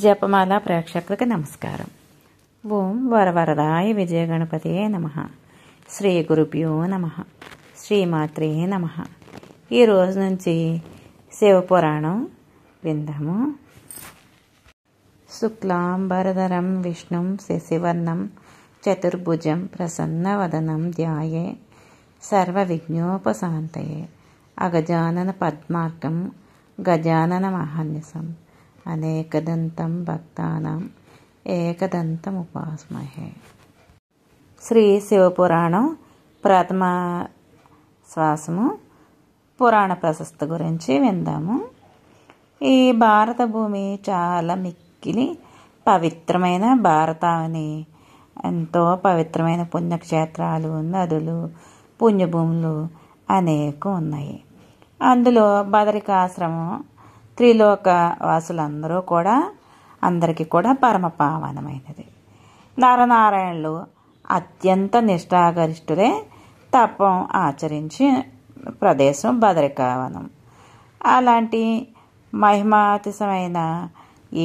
జపమాల ప్రేక్షకులకి నమస్కారం. ఓం వరవరదాయ విజయ గణపతియే నమః. శ్రీ గురుభ్యో నమః. శ్రీమాత్రే నమః. ఈరోజు నుంచి శివపురాణం విందాము. శుక్లాంబరధరం విష్ణుం శశివర్ణం చతుర్భుజం ప్రసన్నవదనం ధ్యాయే సర్వవిఘ్నోపశాంతయే అగజానన పద్మార్కం గజానన మహాన్యసం అనేకదంతం భక్తానాం ఏకదంతం ఉపాస్మహే. శ్రీ శివపురాణం ప్రథమ శ్వాసము పురాణ ప్రశస్తి గురించి విందాము. ఈ భారత భూమి చాలా మిక్కిలి పవిత్రమైన భారతావని. ఎంతో పవిత్రమైన పుణ్యక్షేత్రాలు, నదులు, పుణ్యభూములు అనేకం ఉన్నాయి. అందులో బదరికాశ్రమం త్రిలోక వాసులందరూ అందరికీ కూడా పరమ పావనమైనది. నరనారాయణులు అత్యంత నిష్ఠాగరిష్ఠులే తపం ఆచరించి ప్రదేశం బదరికావనం. అలాంటి మహిమాతిశమైన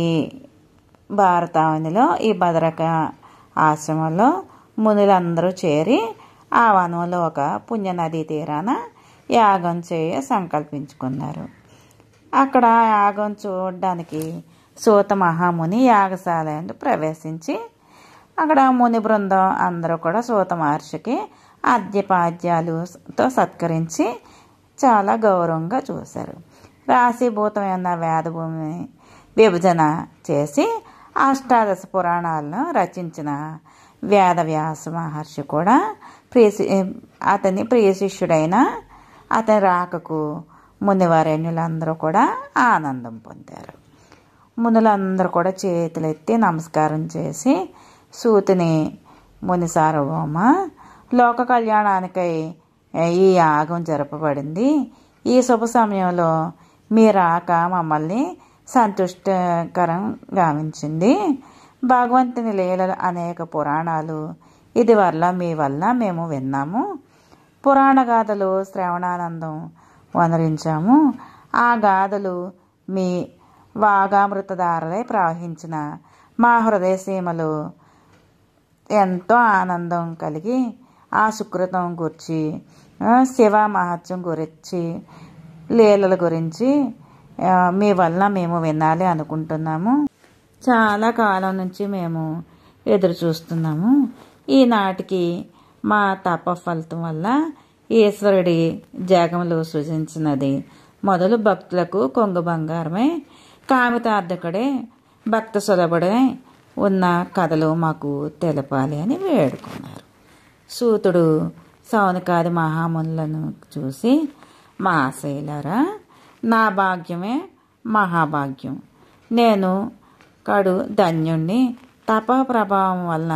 ఈ భారతావనిలో ఈ బదరిక ఆశ్రమంలో మునులందరూ చేరి ఆ వనంలో ఒక పుణ్యనదీ తీరాన యాగం చేయ సంకల్పించుకున్నారు. అక్కడ యాగం చూడడానికి సూత మహాముని యాగశాల ప్రవేశించి అక్కడ ముని బృందం అందరూ కూడా సూత మహర్షికి అర్ఘ్యపాద్యాలతో సత్కరించి చాలా గౌరవంగా చూశారు. రాశీభూతమైన వేదభూమి విభజన చేసి అష్టాదశ పురాణాలను రచించిన వేదవ్యాస మహర్షి కూడా అతని ప్రియ శిష్యుడైన అతని రాకకు మునివరేణ్యులందరూ కూడా ఆనందం పొందారు. మునులందరూ కూడా చేతులెత్తి నమస్కారం చేసి సూతిని, ముని సార్వభౌమ, లోక కళ్యాణానికై ఈ యాగం జరపబడింది. ఈ శుభ సమయంలో మీ రాక మమ్మల్ని సంతుష్టకరం గావించింది. భగవంతుని లీలలు అనేక పురాణాలు ఇది వల్ల మీ వల్ల మేము విన్నాము. పురాణ గాథలు శ్రవణానందం వనరించాము. ఆ గాథలు మీ వాగామృతధారలై ప్రవహించిన మా హృదయ సీమలు ఎంతో ఆనందం కలిగి ఆ సుకృతం గురించి, శివ మహత్యం గురించి, లీలల గురించి మీ వల్ల మేము వినాలి అనుకుంటున్నాము. చాలా కాలం నుంచి మేము ఎదురు చూస్తున్నాము. ఈనాటికి మా తప ఫలితం వల్ల ఈశ్వరుడి జగములు సృజించినది మొదలు భక్తులకు కొంగు బంగారమై కామితార్థకుడే భక్త సులభుడే ఉన్న కథలు మాకు తెలపాలి అని వేడుకున్నారు. సూతుడు సౌనకాది మహామునులను చూసి, మహాశైలారా, నా భాగ్యమే మహాభాగ్యం. నేను కడు ధన్యుణ్ణి. తప ప్రభావం వలన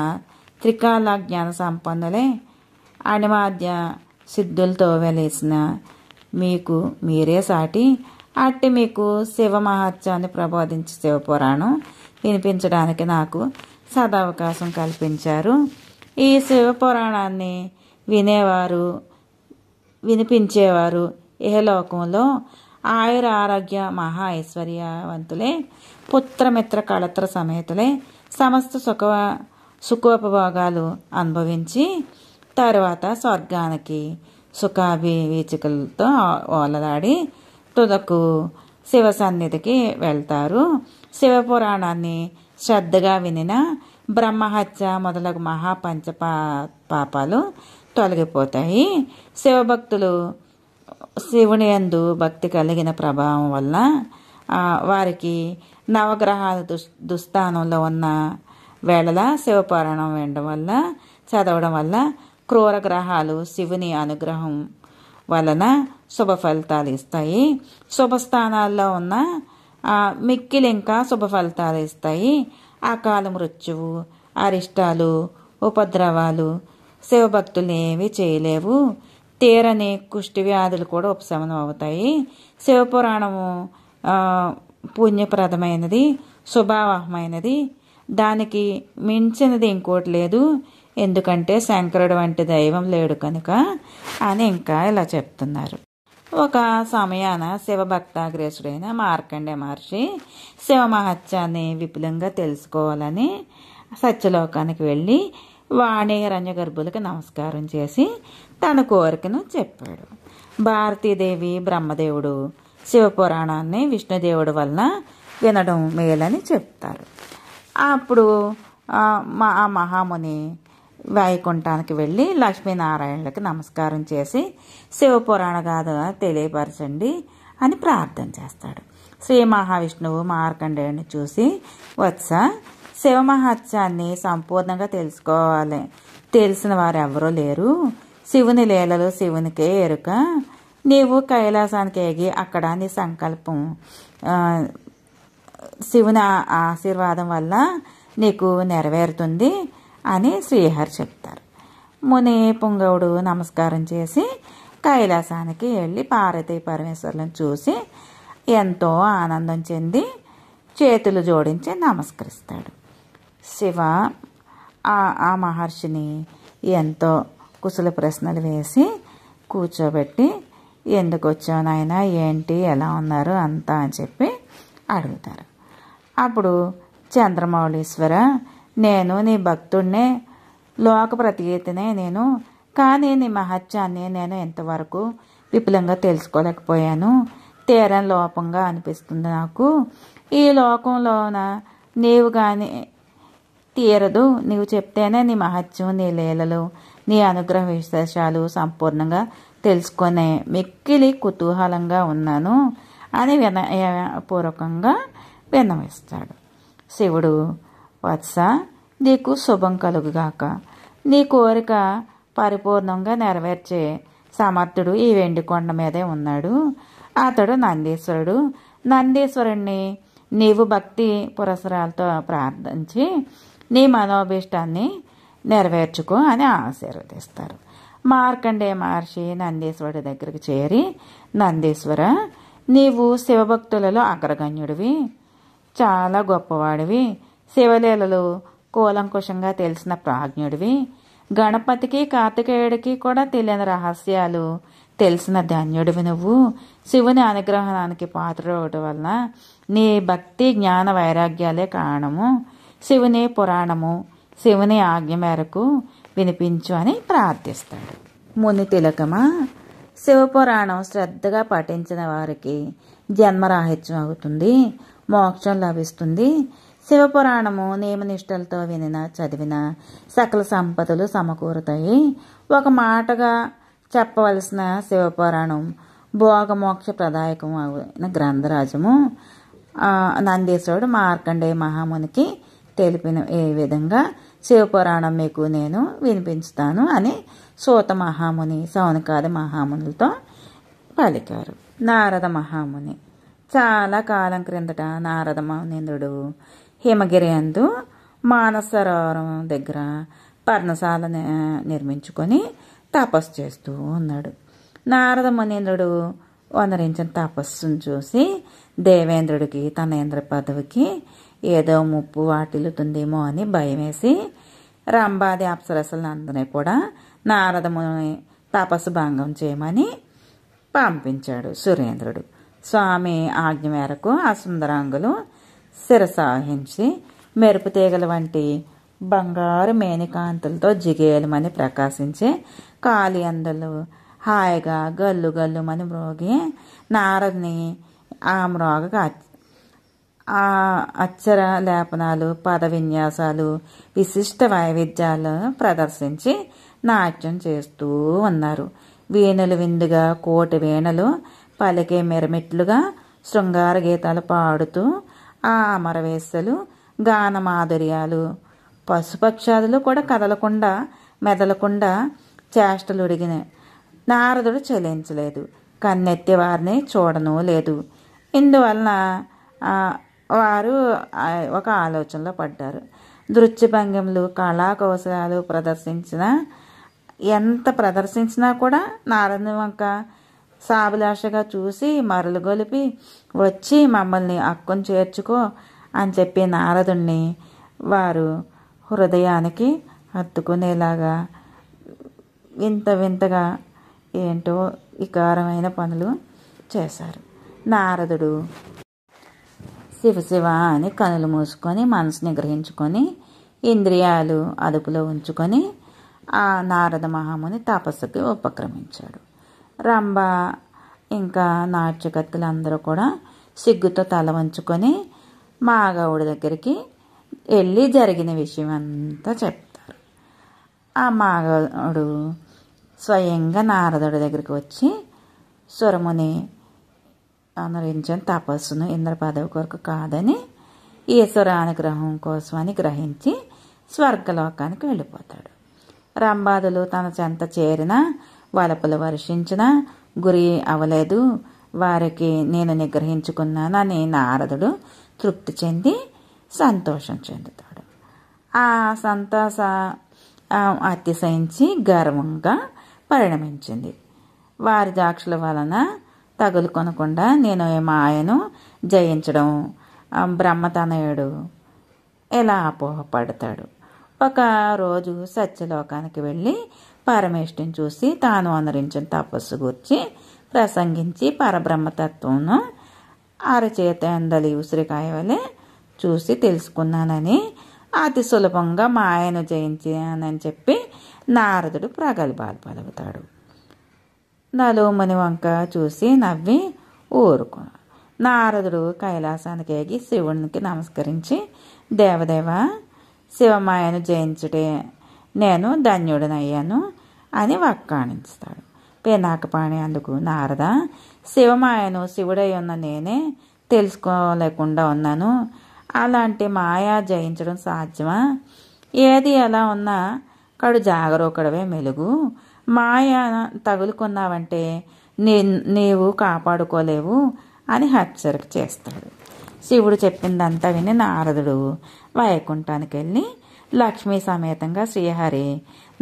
త్రికాల జ్ఞాన సంపన్నులే అణిమాద్య సిద్ధులతో వెలేసిన మీకు మీరే సాటి. అట్టి మీకు శివ మహత్యాన్ని ప్రబోధించి శివపురాణం వినిపించడానికి నాకు సదవకాశం కల్పించారు. ఈ శివపురాణాన్ని వినేవారు, వినిపించేవారు ఇహలోకంలో ఆయుర ఆరోగ్య మహా ఐశ్వర్యవంతులే, పుత్రమిత్ర కళత్ర సమేతులే సమస్త సుఖోపభోగాలు అనుభవించి తరువాత స్వర్గానికి సుఖాభివీచికలతో ఓలలాడి తుదకు శివ సన్నిధికి వెళ్తారు. శివపురాణాన్ని శ్రద్ధగా వినిన బ్రహ్మహత్య మొదలగు మహాపంచ పాపాలు తొలగిపోతాయి. శివభక్తులు శివుని యందు భక్తి కలిగిన ప్రభావం వల్ల వారికి నవగ్రహాల దుస్థానంలో ఉన్న వేళలా శివపురాణం వినడం వల్ల, చదవడం వల్ల క్రూర గ్రహాలు శివుని అనుగ్రహం వలన శుభ ఫలితాలు ఇస్తాయి. శుభస్థానాల్లో ఉన్న మిక్కిలి ఇంకా శుభ ఫలితాలు ఇస్తాయి. అకాల మృత్యువు, అరిష్టాలు, ఉపద్రవాలు శివభక్తులు ఏమీ చేయలేవు. తీరని కుష్టి వ్యాధులు కూడా ఉపశమనం అవుతాయి. శివపురాణము పుణ్యప్రదమైనది, శుభావహమైనది. దానికి మించినది ఇంకోటి లేదు. ఎందుకంటే శంకరుడు వంటి దైవం లేడు కనుక అని ఇంకా ఇలా చెప్తున్నారు. ఒక సమయాన శివభక్తాగ్రేసుడైన మార్కండే మహర్షి శివ మహత్యాన్ని విపులంగా తెలుసుకోవాలని సత్యలోకానికి వెళ్ళి వాణి హిరణ్యగర్భులకు నమస్కారం చేసి తన కోరికను చెప్పాడు. భారతీదేవి బ్రహ్మదేవుడు శివపురాణాన్ని విష్ణుదేవుడు వలన వినడం మేలని చెప్తారు. అప్పుడు ఆ మహాముని వైకుంఠానికి వెళ్ళి లక్ష్మీనారాయణులకు నమస్కారం చేసి శివపురాణ గాథ తెలియపరచండి అని ప్రార్థన చేస్తాడు. శ్రీ మహావిష్ణువు మార్కండేయుని చూసి, వత్స, శివ మహత్యాన్ని సంపూర్ణంగా తెలుసుకోవాలి, తెలిసిన వారు ఎవరూ లేరు. శివుని లీలలు శివునికే ఎరుక. నీవు కైలాసానికి ఎగి అక్కడ నీ సంకల్పం శివుని ఆశీర్వాదం వల్ల నీకు నెరవేరుతుంది అని శ్రీహరి చెప్తారు. ముని పుంగవుడు నమస్కారం చేసి కైలాసానికి వెళ్ళి పార్వతీ పరమేశ్వరులను చూసి ఎంతో ఆనందం చెంది చేతులు జోడించి నమస్కరిస్తాడు. శివ ఆ మహర్షిని ఎంతో కుశల ప్రశ్నలు వేసి కూర్చోబెట్టి, ఎందుకు వచ్చావు నాయనా, ఏంటి, ఎలా ఉన్నారు అంతా అని చెప్పి అడుగుతారు. అప్పుడు చంద్రమౌళీశ్వర, నేను నీ భక్తుడినే, లోక ప్రతిగీతనే నేను, కానీ నీ మహత్యాన్ని నేను ఎంతవరకు విపులంగా తెలుసుకోలేకపోయాను. తీరం లోపంగా అనిపిస్తుంది నాకు. ఈ లోకంలోన నీవు కానీ తీరదు. నీవు చెప్తేనే నీ మహత్యం, నీ లీలలు, నీ అనుగ్రహ విశేషాలు సంపూర్ణంగా తెలుసుకునే మిక్కిలి కుతూహలంగా ఉన్నాను అని వినయపూర్వకంగా విన్నవిస్తాడు. శివుడు, వత్స, నీకు శుభం కలుగుగాక. నీ కోరిక పరిపూర్ణంగా నెరవేర్చే సమర్థుడు ఈ వెండి కొండ మీదే ఉన్నాడు. అతడు నందీశ్వరుడు. నందీశ్వరుణ్ణి నీవు భక్తి పురస్కారాలతో ప్రార్థించి నీ మనోభీష్టాన్ని నెరవేర్చుకో అని ఆశీర్వదిస్తారు. మార్కండేయ మహర్షి నందీశ్వరుడి దగ్గరికి చేరి, నందీశ్వర, నీవు శివభక్తులలో అగ్రగణ్యుడివి, చాలా గొప్పవాడివి, శివలీలలు కూలంకుషంగా తెలిసిన ప్రాజ్ఞుడివి, గణపతికి కార్తికేయుడికి కూడా తెలియని రహస్యాలు తెలిసిన ధన్యుడివి నువ్వు. శివుని అనుగ్రహానికి పాత్రుడు వలన నీ భక్తి జ్ఞాన వైరాగ్యాలే కారణము. శివుని పురాణము శివుని ఆజ్ఞ మేరకు వినిపించు అని ప్రార్థిస్తాడు. ముని తిలకమా, శివపురాణం శ్రద్ధగా పఠించిన వారికి జన్మరాహిత్యం అవుతుంది, మోక్షం లభిస్తుంది. శివపురాణము నియమనిష్టలతో వినిన చదివిన సకల సంపదలు సమకూరుతాయి. ఒక మాటగా చెప్పవలసిన శివపురాణం భోగమోక్ష ప్రదాయకం అయిన గ్రంథరాజము. నందీశ్వరుడు మార్కండేయ మహామునికి తెలిపిన ఏ విధంగా శివపురాణం మీకు నేను వినిపించుతాను అని సూత మహాముని సౌనకాది మహామునులతో పలికారు. నారద మహాముని. చాలా కాలం క్రిందట నారద మునీంద్రుడు హిమగిరి యందు మానస సరోవరం దగ్గర పర్ణశాల నిర్మించుకొని తపస్సు చేస్తూ ఉన్నాడు. నారద మునీంద్రుడు వనరించిన తపస్సును చూసి దేవేంద్రుడికి తన ఇంద్ర పదవికి ఏదో ముప్పు వాటిల్లుతుందేమో అని భయం వేసి రంభాది అప్సరసలందరినీ కూడా నారద ముని తపస్సు భంగం చేయమని పంపించాడు సురేంద్రుడు. స్వామి ఆజ్ఞ మేరకు ఆ సుందరాంగులు శిరసాహించి మెరుపు తీగల వంటి బంగారు మేనికాంతులతో జిగేలుమని ప్రకాశించే కాలి అందలు హాయిగా గల్లు గల్లుమని మ్రోగి నారదుని ఆ మ్రోగగా అక్షర లేపనాలు, పద విన్యాసాలు, విశిష్ట వైవిధ్యాలు ప్రదర్శించి నాట్యం చేస్తూ ఉన్నారు. వీణులు విందుగా కోటి వీణలు పలికే మెరమిట్లుగా శృంగార గీతాలు పాడుతూ ఆ అమరవేశలు గాన మాధుర్యాలు, పశుపక్షాదులు కూడా కదలకుండా మెదలకుండా చేష్టలుడిగిన నారదుడు చలించలేదు, కన్నెత్తి వారిని చూడనూ లేదు. ఇందువలన వారు ఒక ఆలోచనలో పడ్డారు. నృత్యభంగిమలు, కళాకౌశలాలు ఎంత ప్రదర్శించినా కూడా నారదుని వంక సాభిలాషగా చూసి మరలు గొలిపి వచ్చి మమ్మల్ని అక్కును చేర్చుకో అని చెప్పి నారదుణ్ణి వారు హృదయానికి హత్తుకునేలాగా వింత వింతగా ఏంటో వికారమైన పనులు చేశారు. నారదుడు శివ అని కనులు మూసుకొని మనసుని గ్రహించుకొని ఇంద్రియాలు అదుపులో ఉంచుకొని ఆ నారద మహాముని తపస్సుకి ఉపక్రమించాడు. రంభ ఇంకా నాట్యకత్తులందరూ కూడా సిగ్గుతో తల వంచుకొని మాగవుడి దగ్గరికి వెళ్ళి జరిగిన విషయం అంతా చెప్తారు. ఆ మాగవుడు స్వయంగా నారదుడి దగ్గరికి వచ్చి సురముని అనురించిన తపస్సును ఇంద్ర పదవి కొరకు కాదని ఈశ్వర అనుగ్రహం కోసమని గ్రహించి స్వర్గలోకానికి వెళ్ళిపోతాడు. రంభాదులు తన చెంత చేరిన వలపులు వర్షించిన గురి అవలేదు, వారికి నేను నిగ్రహించుకున్నానని నారదుడు తృప్తి చెంది సంతోషం చెందుతాడు. ఆ సంతోష అతిశయించి గర్వంగా పరిణమించింది. వారి దాక్షల వలన తగులుకొనకుండా నేను మాయను జయించడం బ్రహ్మతనయుడు ఎలా అపోహపడతాడు. ఒక రోజు సత్యలోకానికి వెళ్ళి పరమేష్ఠిని చూసి తాను అనురించిన తపస్సు గురించి ప్రసంగించి పరబ్రహ్మతత్వంను అరచేత అందలి ఉసిరికాయ వలె చూసి తెలుసుకున్నానని అతి సులభంగా మాయను జయించానని చెప్పి నారదుడు ప్రగల్భాలు పలుకుతాడు. నలుముని వంక చూసి నవ్వి ఊరుకున్నాడు. నారదుడు కైలాసానికి ఎగి శివునికి నమస్కరించి దేవదేవ శివమాయను జయించుటే నేను ధన్యుడనయ్యాను అని వక్కాణిస్తాడు. పినాకపాణి అందుకు నారద శివమాయను శివుడై ఉన్న నేనే తెలుసుకోలేకుండా ఉన్నాను, అలాంటి మాయా జయించడం సాధ్యమా? ఏది ఎలా ఉన్నా కడు జాగరూకుడవే మెలుగు, మాయ తగులుకున్నావంటే నీవు కాపాడుకోలేవు అని హెచ్చరిక చేస్తాడు. శివుడు చెప్పిందంతా విని నారదుడు వైకుంఠానికి వెళ్ళి లక్ష్మీ సమేతంగా శ్రీహరి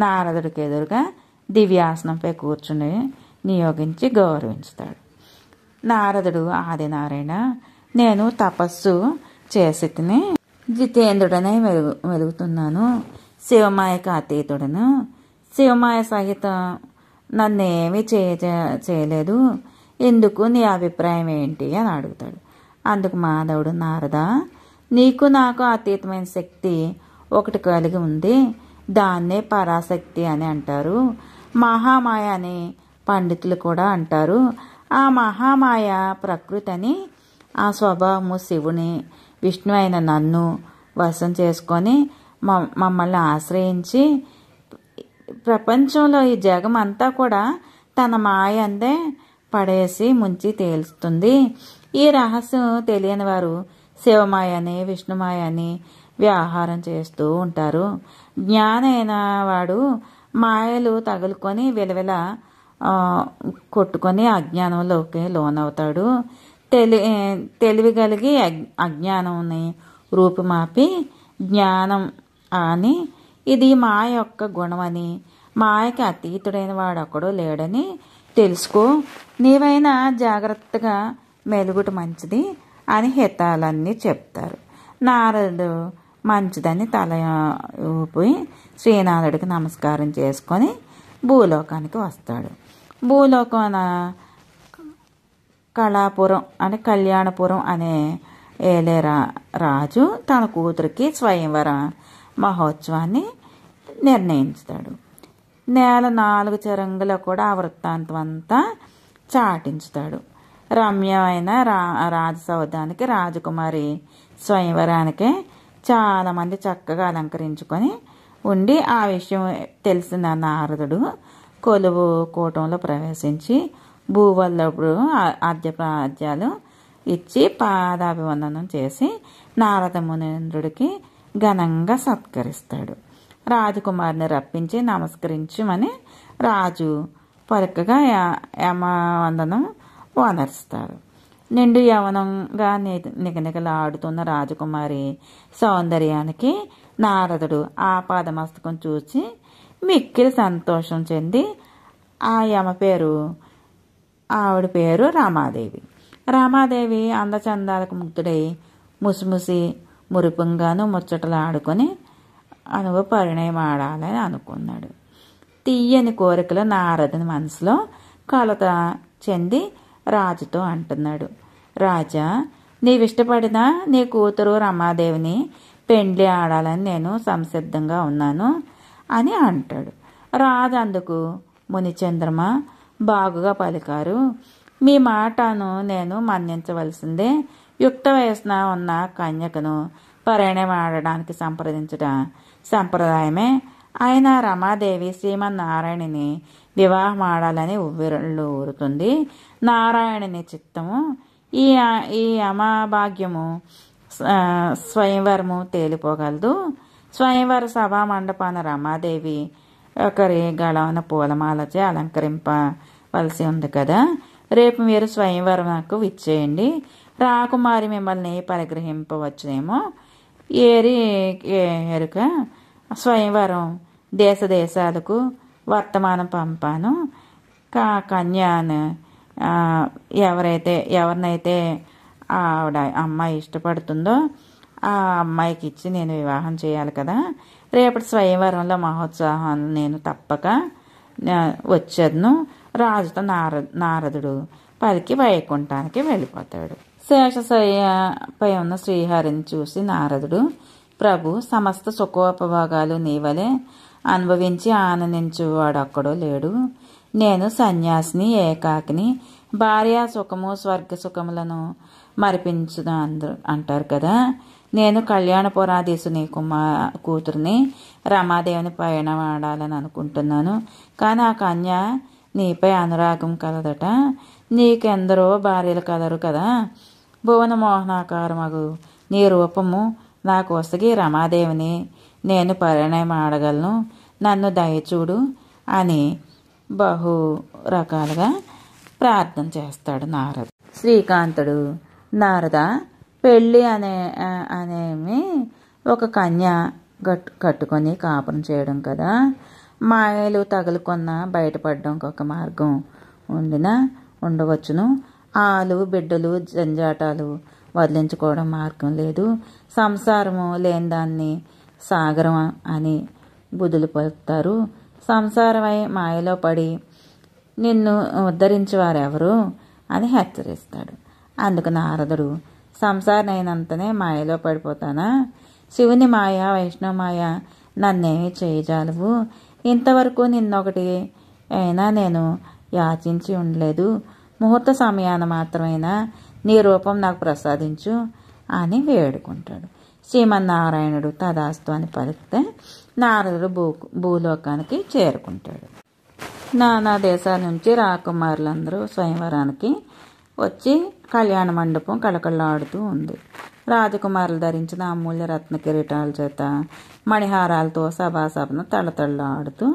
నారదుడికి ఎదురుగా దివ్యాసనంపై కూర్చుని నియోగించి గౌరవించుతాడు. నారదుడు ఆదినారాయణ నేను తపస్సు చేసి జితేంద్రుడనే వెలుగుతున్నాను, శివమాయకు అతీతుడను, శివమాయ సహితం నన్నేమీ చేయలేదు, ఎందుకు నీ అభిప్రాయం ఏంటి అని అడుగుతాడు. అందుకు మాధవుడు నారద నీకు నాకు అతీతమైన శక్తి ఒకటి కలిగి ఉంది, దాన్నే పరాశక్తి అని అంటారు, మహామాయ అని పండితులు కూడా అంటారు. ఆ మహామాయ ప్రకృతి అని, ఆ స్వభావము శివుని విష్ణు అయిన నన్ను వశం చేసుకొని మమ్మల్ని ఆశ్రయించి ప్రపంచంలో ఈ జగం అంతా కూడా తన మాయ అందే పడేసి ముంచి తేలుస్తుంది. ఈ రహస్యం తెలియని వారు శివమాయ అని విష్ణుమాయ అని వ్యవహారం చేస్తూ ఉంటారు. జ్ఞానైన వాడు మాయలు తగులుకొని విలవిల కొట్టుకొని అజ్ఞానంలోకి లోనవుతాడు. తెలివి కలిగి అజ్ఞానంని రూపుమాపి జ్ఞానం అని, ఇది మాయ యొక్క గుణమని, మాయకి అతీతుడైన వాడొక్కడో లేడని తెలుసుకో, నీవైనా జాగ్రత్తగా మెలుగుట మంచిది అని హితాలన్నీ చెప్తారు. నారదుడు మంచిదని తల ఊపి శ్రీనాథుడికి నమస్కారం చేసుకొని భూలోకానికి వస్తాడు. భూలోకాన కళాపురం అని కళ్యాణపురం అనే ఏలే రాజు తన కూతురికి స్వయంవర మహోత్సవాన్ని నిర్ణయించుతాడు. నేల 4 చెరంగులో కూడా ఆ వృత్తాంతం అంతా చాటించుతాడు. రమ్యమైన రాజసౌధానికి రాజకుమారి స్వయంవరానికే చాలామంది చక్కగా అలంకరించుకొని ఉండి ఆ విషయం తెలిసిన నారదుడు కొలువు కూటంలో ప్రవేశించి భూవల్లభుడు ఆద్యప్రాజ్యాలు ఇచ్చి పాదాభివందనం చేసి నారద మునీంద్రుడికి ఘనంగా సత్కరిస్తాడు. రాజకుమారిని రప్పించి నమస్కరించమని రాజు పలుకగా యమవందనం వనరుస్తారు. నిండు యవనంగా నిగనిగలాడుతున్న రాజకుమారి సౌందర్యానికి నారదుడు ఆపాదమస్తకం చూసి మిక్కిలి సంతోషం చెంది ఆవిడ పేరు రామాదేవి. రామాదేవి అందచందాలకు ముగ్ధుడై ముసిముసి మురిపంగాను ముచ్చటలు ఆడుకొని పరిణయం ఆడాలని అనుకున్నాడు. తీయని కోరికలు నారదుని మనసులో కలత చెంది రాజుతో అంటున్నాడు, రాజా, నీవిష్టపడిన నీ కూతురు రమాదేవిని పెండ్లి ఆడాలని నేను సంసిద్ధంగా ఉన్నాను అని అంటాడు. రాజు అందుకు, మునిచంద్రమ, బాగుగా పలికారు. మీ మాటను నేను మన్నించవలసిందే. యుక్త వయసున ఉన్న కన్యకను పరిణయం ఆడడానికి సంప్రదించుట సంప్రదాయమే. అయినా రమాదేవి శ్రీమన్నారాయణుని వివాహం ఆడాలని ఉవ్విళ్ళు ఊరుతుంది. నారాయణుని చిత్తము ఈ అమాభాగ్యము స్వయంవరము తేలిపోగలదు. స్వయంవర సభా మండపాన రమాదేవి ఒకరి గళవన పూలమాలచే అలంకరింపవలసి ఉంది కదా. రేపు మీరు స్వయంవరంకు విచ్చేయండి. రాకుమారి మిమ్మల్ని పరిగ్రహింపవచ్చునేమో. ఏరి ఎరుక స్వయంవరం దేశ దేశాలకు వర్తమానం పంపాను. కన్యాను ఎవరినైతే ఆవిడ అమ్మాయి ఇష్టపడుతుందో ఆ అమ్మాయికి ఇచ్చి నేను వివాహం చేయాలి కదా. రేపటి స్వయంవరంలో మహోత్సాహాలు నేను తప్పక వచ్చేదను. రాజుతో నారదుడు పలికి వైకుంఠానికి వెళ్ళిపోతాడు. శేషశయ్యపై ఉన్న శ్రీహరిని చూసి నారదుడు, ప్రభు, సమస్త సుఖోపభోగాలు నీవలే అనుభవించి ఆనందించువాడొక్కడో లేడు. నేను సన్యాసిని, ఏకాకిని, భార్య సుఖము స్వర్గ సుఖములను మరిపించుదా అంటారు కదా. నేను కళ్యాణపురాధీశుని కూతురిని రమాదేవిని పైన వాడాలని అనుకుంటున్నాను. కానీ ఆ కన్య నీపై అనురాగం కలదట. నీకెందరో భార్యలు కలరు కదా. భువన మోహనాకారమగు నీ రూపము నాకు వసగి రమాదేవిని నేను పరిణయం ఆడగలను. నన్ను దయచూడు అని బహు రకాలుగా ప్రార్థన చేస్తాడు నారదు. శ్రీకాంతుడు, నారద, పెళ్ళి అనేమి ఒక కన్య కట్టుకొని కాపురం చేయడం కదా. మాయలు తగులుకొన్న బయటపడడానికి ఒక మార్గం ఉండవచ్చును. ఆలు బిడ్డలు జంజాటాలు వదిలించుకోవడం మార్గం లేదు. సంసారము లేని దాన్ని సాగరం అని బుద్ధులు పలుకుతారు. సంసారమై మాయలో పడి నిన్ను ఉద్ధరించేవారెవరు అని హెచ్చరిస్తాడు. అందుకు నారదుడు, సంసారనైనంతనే మాయలో పడిపోతానా? శివుని మాయ, వైష్ణవ మాయ నన్నేమి చేయజాలవు. ఇంతవరకు నిన్నొకటి అయినా నేను యాచించి ఉండలేదు. ముహూర్త సమయాన మాత్రమైనా నీ రూపం నాకు ప్రసాదించు అని వేడుకుంటాడు. శ్రీమన్నారాయణుడు తదాస్తు అని పలికితే నారదుడు భూలోకానికి చేరుకుంటాడు. నానా దేశాల నుంచి రాకుమారులందరూ స్వయంవరానికి వచ్చి కళ్యాణ మండపం కళకళలాడుతూ ఉంది. రాజకుమారులు ధరించిన అమూల్య రత్న కిరీటాల చేత మణిహారాలతో సభాసభను తళతళలాడుతూ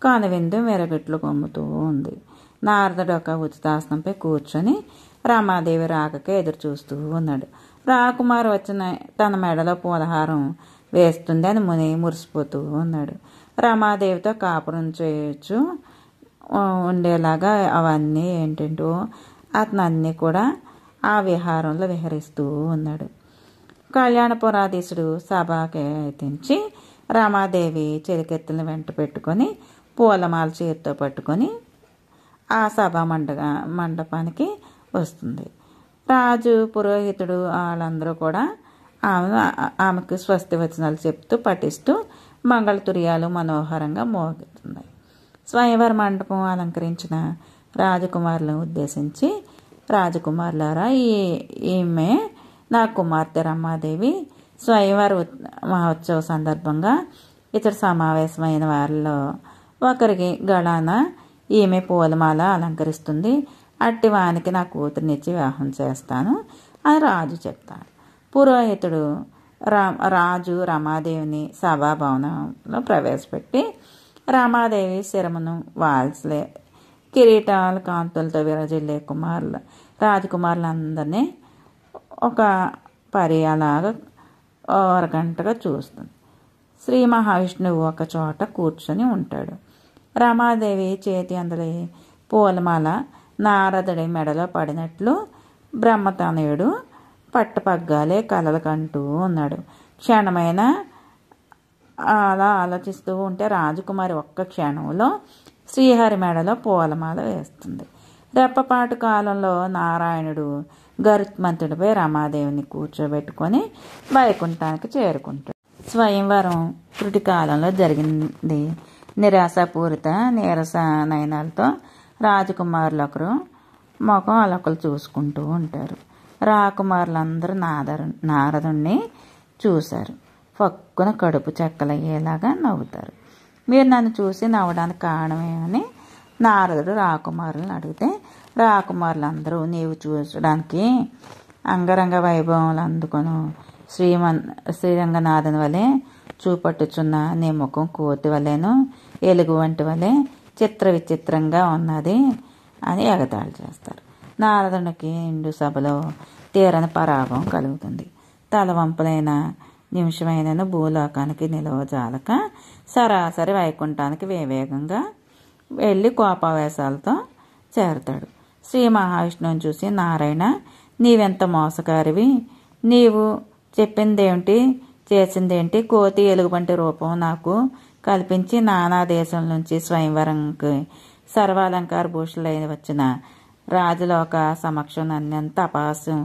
కానువిందు మెరగట్లు కొమ్ముతూ ఉంది. నారదుడు ఒక ఉచితాసనంపై కూర్చొని రమాదేవి రాకకే ఎదురు చూస్తూ ఉన్నాడు. రాకుమారు వచ్చిన తన మెడలో పూలహారం వేస్తుంది అని మురిసిపోతూ ఉన్నాడు. రమాదేవితో కాపురం చేయొచ్చు ఉండేలాగా అవన్నీ ఏంటంటో అతను అన్నీ కూడా ఆ విహారంలో విహరిస్తూ ఉన్నాడు. కళ్యాణపురాధీశుడు సభకి ఎత్తించి రమాదేవి చెలికెత్తులను వెంట పెట్టుకొని పూలమాల చేతితో పట్టుకొని ఆ సభా మండపానికి వస్తుంది. రాజు, పురోహితుడు వాళ్ళందరూ కూడా ఆమెకు స్వస్తి వచనాలు చెప్తూ పఠిస్తూ మంగళతుర్యాలు మనోహరంగా మోగుతున్నాయి. స్వయంవర మండపం అలంకరించిన రాజకుమారులను ఉద్దేశించి, రాజకుమారులారా, ఈమె నా కుమార్తె రమాదేవి. స్వయంవర మహోత్సవ సందర్భంగా ఇతడు సమావేశమైన వారిలో ఒకరికి గళాన ఈమె పూలమాల అలంకరిస్తుంది. అట్టి వానికి నా కూతురునిచ్చి వివాహం చేస్తాను అని రాజు చెప్తాడు. పురోహితుడు రాజు రమాదేవిని సభాభవనంలో ప్రవేశపెట్టి రమాదేవి శిరమును వాల్స్లే కిరీటాల కాంతులతో విరజిల్లే రాజకుమారులందరినీ ఒక పర్యాలాగా అరగంటగా చూస్తుంది. శ్రీ మహావిష్ణువు ఒక చోట కూర్చొని ఉంటాడు. రమాదేవి చేతి అందలి పూలమాల నారదుడి మెడలో పడినట్లు బ్రహ్మతనయుడు పట్టపగ్గాలే కలలు కంటూ ఉన్నాడు. క్షణమైన అలా ఆలోచిస్తూ ఉంటే రాజకుమారి ఒక్క క్షణంలో శ్రీహరి మెడలో పూలమాల వేస్తుంది. రెప్పపాటు కాలంలో నారాయణుడు గరుత్మంతుడిపై రమాదేవిని కూర్చోబెట్టుకొని వైకుంఠానికి చేరుకుంటాడు. స్వయంవరం కృటి కాలంలో జరిగింది. నిరాశాపూరిత నీరస నయనాలతో రాజకుమారులు ఒకరు ముఖం అలొకరు చూసుకుంటూ ఉంటారు. రాకుమారులందరూ నారదుణ్ణి చూశారు. పక్కున కడుపు చెక్కలయ్యేలాగా నవ్వుతారు. మీరు నన్ను చూసి నవ్వడానికి కారణమేమని నారదుడు రాకుమారులను అడిగితే, రాకుమారులందరూ నీవు చూసడానికి అంగరంగ వైభవములు అందుకొను శ్రీరంగనాథుని వలె చూపట్టుచున్న నీ ముఖం కోతి వలెను ఎలుగు వంటి వలె చిత్ర విచిత్రంగా ఉన్నది అని ఎగతాళి చేస్తారు. నారదునికి నిండు సభలో తీరని పరాభవం కలుగుతుంది. తలవంపులైన నిమిషమైనను భూలోకానికి నిలవజాలక సరాసరి వైకుంఠానికి వేవేగంగా వెళ్ళి కోపావేశాలతో చేరతాడు. శ్రీ మహావిష్ణువుని చూసి, నారాయణ, నీవెంత మోసకారివి, నీవు చెప్పిందేమిటి, చేసిందేంటి, కోతి ఎలుగుబంటి రూపం నాకు కల్పించి నానా దేశం నుంచి స్వయంవరంకి సర్వాలంకార భూషులైన వచ్చిన రాజలోక సమక్షం నన్నెంత అపహాస్యం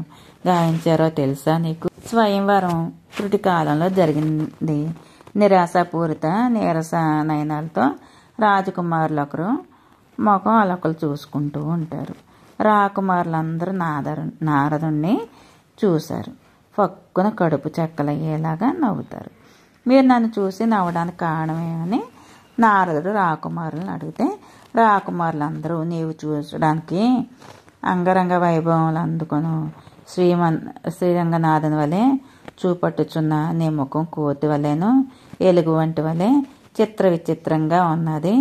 గాయించారో తెలుసా నీకు? స్వయంవరం కృటి కాలంలో జరిగింది. నిరాశాపూరిత నీరస నయనాలతో రాజకుమారులు ఒకరు ముఖం అలొకరు చూసుకుంటూ ఉంటారు. రాకుమారులందరూ నారదుణ్ణి చూశారు. పక్కున కడుపు చెక్కలయ్యేలాగా నవ్వుతారు. మీరు నన్ను చూసి నవ్వడానికి కారణమేమని నారదుడు రాకుమారులను అడిగితే, రాకుమారులందరూ నీవు చూసడానికి అంగరంగ వైభవములు అందుకొను శ్రీరంగనాథుని వలె చూపట్టుచున్న నీ ముఖం కోతి వలెను ఎలుగు వంటి వలె చిత్ర విచిత్రంగా ఉన్నది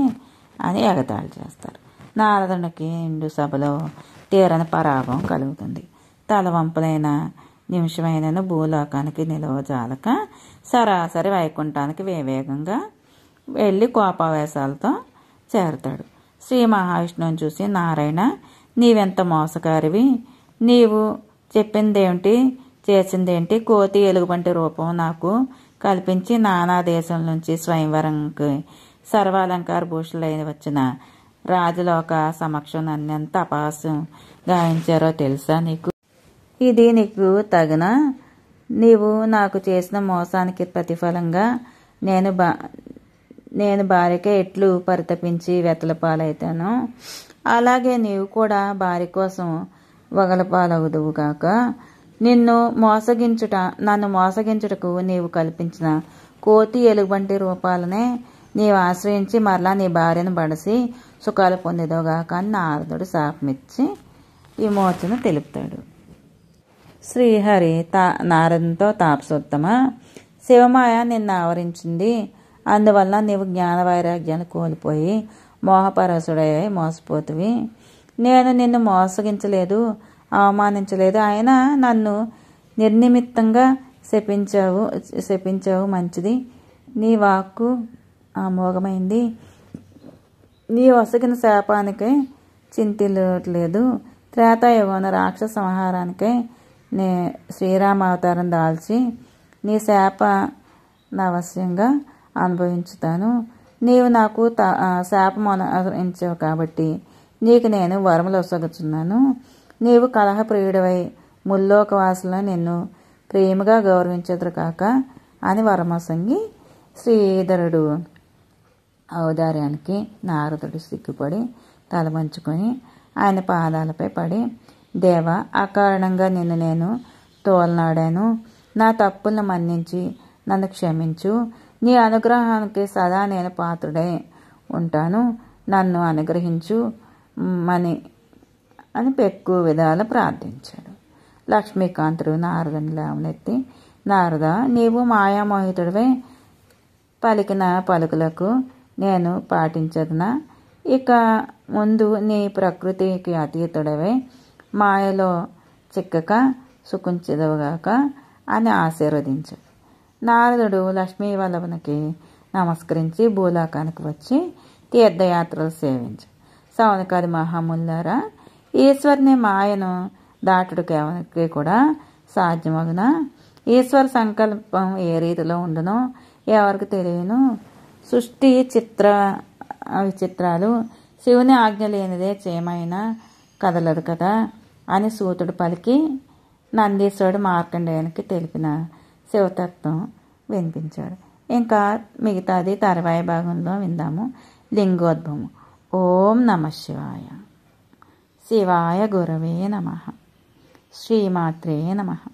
అని ఎగతాళి చేస్తారు. నారదునికి నిండు సభలో తీరని పరాభవం కలుగుతుంది. తలవంపులైన నిమిషమైనను భూలోకానికి నిలవజాలక సరాసరి వైకుంఠానికి వేవేగంగా వెళ్ళి కోపావేశాలతో చేరతాడు. శ్రీ మహావిష్ణువుని చూసి, నారాయణ, నీవెంత మోసకారివి, నీవు చెప్పిందేమిటి, చేసిందేంటి, కోతి ఎలుగుబంటి రూపం నాకు కల్పించి నానా దేశం నుంచి స్వయంవరంకి సర్వాలంకార భూషులైన వచ్చిన రాజలోక సమక్షం నన్నెంత అపహాస్యం గాయించారో తెలుసా నీకు? ఇది నీకు తగిన? నీవు నాకు చేసిన మోసానికి ప్రతిఫలంగా నేను భార్యకే ఎట్లు పరితపించి వెతల పాలైతాను, అలాగే నీవు కూడా భార్య కోసం వగల పాలవుదువు కాక. నన్ను మోసగించుటకు నీవు కల్పించిన కోతి ఎలుగుబంటి రూపాలనే నీవు ఆశ్రయించి మరలా నీ భార్యను బడసి సుఖాలు పొందేదోగాక అని నారదుడు శాపమిచ్చి విమోచన తెలుపుతాడు. శ్రీహరి నారదునితో, తాపసోత్తమ, శివమాయ నిన్ను ఆవరించింది. అందువల్ల నీవు జ్ఞాన వైరాగ్యాన్ని కోల్పోయి మోహపరసుడై మోసపోతువి. నేను నిన్ను మోసగించలేదు, అవమానించలేదు. అయినా నన్ను నిర్నిమిత్తంగా శపించావు. మంచిది, నీ వాక్కు అమోఘమైంది. నీ వసగిన శాపానికై చింతించలేదు. త్రేతాయుగం రాక్షస సంహారానికై శ్రీరామ అవతారం దాల్చి నీ శాప నవశ్యంగా అనుభవించుతాను. నీవు నాకు శాపం అనుభవించావు కాబట్టి నీకు నేను వరములు ఒసగుచున్నాను. నీవు కలహప్రియుడివై ముల్లోకవాసులను నిన్ను ప్రేమగా గౌరవించదురు కాక అని వరమొసంగి శ్రీధరుడు ఔదార్యానికి నారదుడు సిగ్గుపడి తలవంచుకొని ఆయన పాదాలపై పడి, దేవా, అకారణంగా నిన్ను నేను తోలనాడాను. నా తప్పులను మన్నించి నన్ను క్షమించు. నీ అనుగ్రహానికి సదా నేను పాత్రుడై ఉంటాను. నన్ను అనుగ్రహించు అని పెక్కు విధాలు ప్రార్థించాడు. లక్ష్మీకాంతుడు నారదుని లేవనెత్తి, నారద, నీవు మాయామోహితుడివై పలికిన పలుకులకు నేను పాటించదునా? ఇక ముందు నీ ప్రకృతికి అతీతుడవై మాయలో చిక్కక సుఖించదువుగాక అని ఆశీర్వదించాడు. నారదుడు లక్ష్మీ వల్లభునికి నమస్కరించి భూలోకానికి వచ్చి తీర్థయాత్రలు సేవించాడు. సౌనకాది మహాముల్లారా, ఈశ్వరుని మాయను దాటుడికి ఎవరికి కూడా సాధ్యమగునా? ఈశ్వర సంకల్పం ఏ రీతిలో ఉండునో ఎవరికి తెలియను. సృష్టి విచిత్రాలు శివుని ఆజ్ఞ లేనిదే చేయమైన కదలదు కదా అని సూతుడు పలికి నందీశ్వరుడు మార్కండేయునికి తెలిపిన శివతత్వం వినిపించాడు. ఇంకా మిగతాది తర్వాయి భాగంలో విందాము. లింగోద్భవం. ఓం నమః శివాయ. శివాయ గురవే నమః. శ్రీమాత్రే నమః.